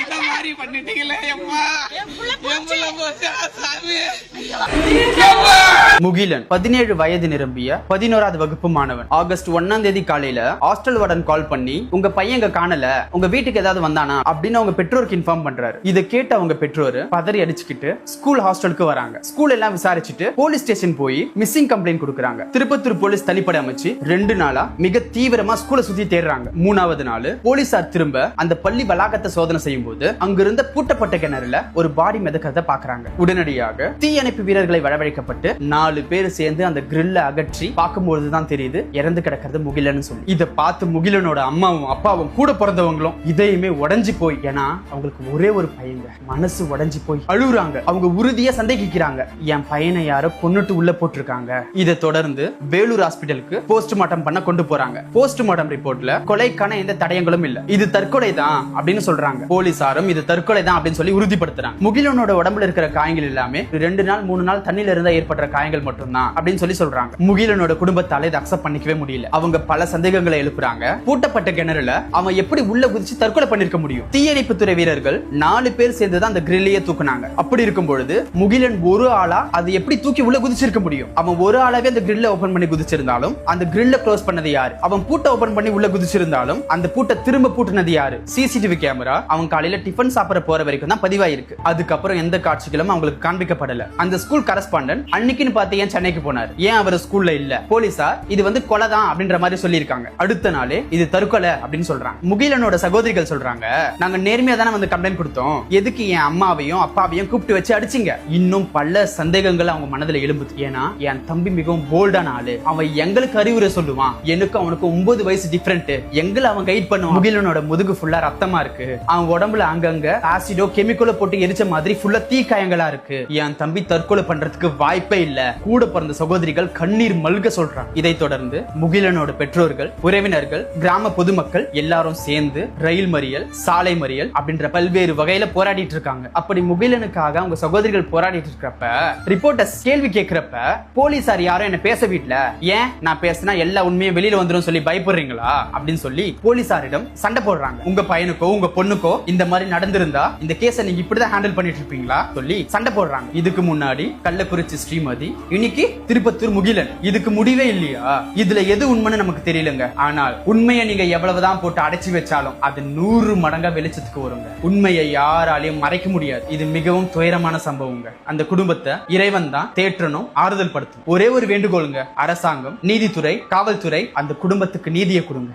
இந்த மாதிரி பண்ணிட்டீங்களே முகிலன் 17 வயது நிரம்பிய 11வது வகுப்பு மாணவன். ஆகஸ்ட் 1ஆம் தேதி காலையில ஹாஸ்டல் வார்டன் கால் பண்ணி உங்க பையன் இங்க காணல, உங்க வீட்டுக்கு ஏதாவது வந்தானா அப்படின்னு அவங்க பெற்றோருக்கு இன்ஃபார்ம் பண்றாரு. இதை கேட்ட அவங்க பெற்றோர் பதறி அடிச்சுக்கிட்டு ஸ்கூல் ஹாஸ்டலுக்கு வராங்க. ஸ்கூல் எல்லாம் விசாரிச்சுட்டு போலீஸ் ஸ்டேஷன் போய் மிஸ்ஸிங் கம்ப்ளைண்ட் கொடுக்கறாங்க. திருப்பத்தூர் போலீஸ் தனிப்படை அமைச்சு 2 நாளா மிக தீவிரமா ஸ்கூலை சுத்தி தேடுறாங்க. 3வது நாள் போலீசார் திரும்ப அந்த பள்ளி வளாகத்தை சோதனை செய்யும் போது அங்கிருந்த பூட்டப்பட்ட கிணறுல ஒரு பாடி மிதக்கிறத பாக்குறாங்க. உடனடியாக தீயணைப்பு வீரர்களை வரவழைக்கப்பட்டு 4 பேர் சேர்ந்து அந்த கிரில்ல அகற்றி பார்க்கும்போதுதான் தெரியுது இறந்து கிடக்கிறது முகிலன்னு சொல்லி. இதை பார்த்து முகிலனோட அம்மாவும் அப்பாவும் கூட பிறந்தவங்களும் இதையுமே உடைஞ்சு போய், ஏன்னா அவங்களுக்கு ஒரே ஒரு பையங்க, மனசு உடைஞ்சு போய் அழுகுறாங்க. அவங்க உறுதியா சந்தேகிக்கிறாங்க, என் பையனை யாரோ கொன்னுட்டு உள்ள போட்டிருக்காங்க. இதை தொடர்ந்து வேலூர் ஹாஸ்பிட்டலுக்கு போஸ்ட்மார்ட்டம் பண்ண கொண்டு போறாங்க. போஸ்ட்மார்ட்டம் ரிப்போர்ட்ல கொலைக்கான எந்த தடயங்களும் இல்ல, இது தற்கொலை தான் அப்படின்னு சொல்றாங்க. போலீசாரும் இது தற்கொலை தான் அப்படின்னு சொல்லி உறுதிப்படுத்துறாங்க. முகிலனோட உடம்புல இருக்கிற காயங்கள் எல்லாமே 2 நாள் 3 நாள் தண்ணியில இருந்தா ஏற்பட்ட காயங்கள் மட்டும்தான் அப்படின்னு சொல்லி சொல்றாங்க. முகிலனோட குடும்பத்தால இதை அக்செப்ட் பண்ணிக்கவே முடியல. அவங்க பல சந்தேகங்களை எழுப்புறாங்க. பூட்டப்பட்ட கிணறுல அவன் எப்படி உள்ள குதிச்சு தற்கொலை பண்ணிருக்க முடியும்? தீயணைப்பு துறை வீரர்கள் 4 பேர் சேர்ந்து தான் அந்த கிரில்லையே தூக்குனாங்க. அப்படி இருக்கும் பொழுது முகிலன் ஒரு ஆளா அது எப்படி தூக்கி உள்ள குதிச்சிருக்க முடியும்? அவன் ஒரு ஆளாவே அந்த கிரில்ல ஓபன் பண்ணி குதிச்சிருந்தாலும் அந்த கிரில்ல க்ளோஸ் பண்ணது யாரு? அவன் பூட்டை ஓபன் பண்ணி உள்ள குதிச்சிருந்தாலும் அந்த பூட்டை திரும்ப பூட்டினது யாரு? சிசிடிவி கேமரா அவன் காலையில டிஃபன் சாப்பிட போற வரைக்கும் தான் பதிவாயிருக்கு. அதுக்கப்புறம் எந்த காட்சிகளும் அவங்களுக்கு காண்பிக்கப்படல. அந்த ஸ்கூல் கரஸ்பாண்டன்ட் அன்னைக்குன்னு பார்த்து ஏன் சென்னைக்கு போனார்? ஏன் அவர் ஸ்கூல்ல இல்ல? போலீசார் இது கொலை தான் அப்படின்ற மாதிரி சொல்லியிருக்காங்க. அடுத்த நாளே இது தற்கொலை அப்படின்னு சொல்றாங்க. முகிலனோட சகோதரிகள் சொல்றாங்க, நாங்க நேர்மையா தானே கம்ப்ளைண்ட் கொடுத்தோம், எதுக்கு என் அம்மாவையும் அப்பாவையும் கூப்பிட்டு வச்சு அடிச்சிங்க? இன்னும் பல சந்தேகங்கள் அவங்க மனதில் எழும்புது. ஏன்னா என் தம்பி மிகவும் போல்டான ஆளு, அவன் எங்களுக்கு அறிவுரை சொல்லுவான், எனக்கு அவனுக்கு 9 வயசு டிஃபரெண்ட், எங்களை அவன் கைட் பண்ணுவான். முகிலனோட முதுகு ஃபுல்லா ரத்தமா இருக்கு, அவன் உடம்புல அங்கங்க ஆசிடோ கெமிக்கலோ போட்டு எரிச்ச மாதிரி ஃபுல்லா தீக்காயங்களா இருக்கு. என் தம்பி தற்கொலை பண்றதுக்கு வாய்ப்பே இல்ல. கூட பிறந்த சகோதரிகள் கண்ணீர் மல்க சொல்றாங்க. இதை தொடர்ந்து முகிலனோட பெற்றோர்கள், உறவினர்கள், கிராம பொதுமக்கள் எல்லாரும் சேர்ந்து ரயில் மறியல், சாலை மறியல் அப்படின்ற பல்வேறு வகையில போராடிட்டு இருக்காங்க. அப்படி முகிலனுக்காக அவங்க சகோதரிகள் போராடிட்டு இருக்கிறப்ப ரிப்போர்ட்டர்ஸ் கேள்வி கேட்கிறப்ப போலீசார் யாரும் என்ன பேச வீட்ல, ஏன் நான் பேசினா எல்லா உண்மையும் வெளியில வந்துரும் சொல்லி பயப்படுறீங்களா அப்படின்னு சொல்லி போலீசாரிடம் சண்டை போடுறாங்க. உங்க பையனுக்கோ உங்க பொண்ணுக்கோ இந்த மாதிரி நடந்திருந்தா இந்த கேஸை நீங்க இப்படிதான் ஹேண்டில் பண்ணிட்டு இருப்பீங்களா சொல்லி சண்டை போடுறாங்க. இதுக்கு முன்னாடி கள்ளக்குறிச்சி ஸ்ரீமதி, இன்னைக்கு திருப்பத்தூர் முகிலன். இதுக்கு முடிவே இல்லையா? இதுல எது உண்மைன்னு நமக்கு தெரியலங்க. ஆனால் உண்மையை நீங்க எவ்வளவுதான் போட்டு அடைச்சு வச்சாலும் அது 100 மடங்கா வெளிச்சத்துக்கு வருங்க. உண்மையை யாராலையும் மறைக்க முடியாது. இது மிகவும் துயரமான சம்பவங்க. அந்த குடும்பத்தை இறைவன் தான் தேற்றணும், ஆறுதல் படுத்தும். ஒரே ஒரு வேண்டுகோளுங்க, அரசாங்கம், நீதித்துறை, காவல்துறை அந்த குடும்பத்துக்கு நீதியை கொடுங்க.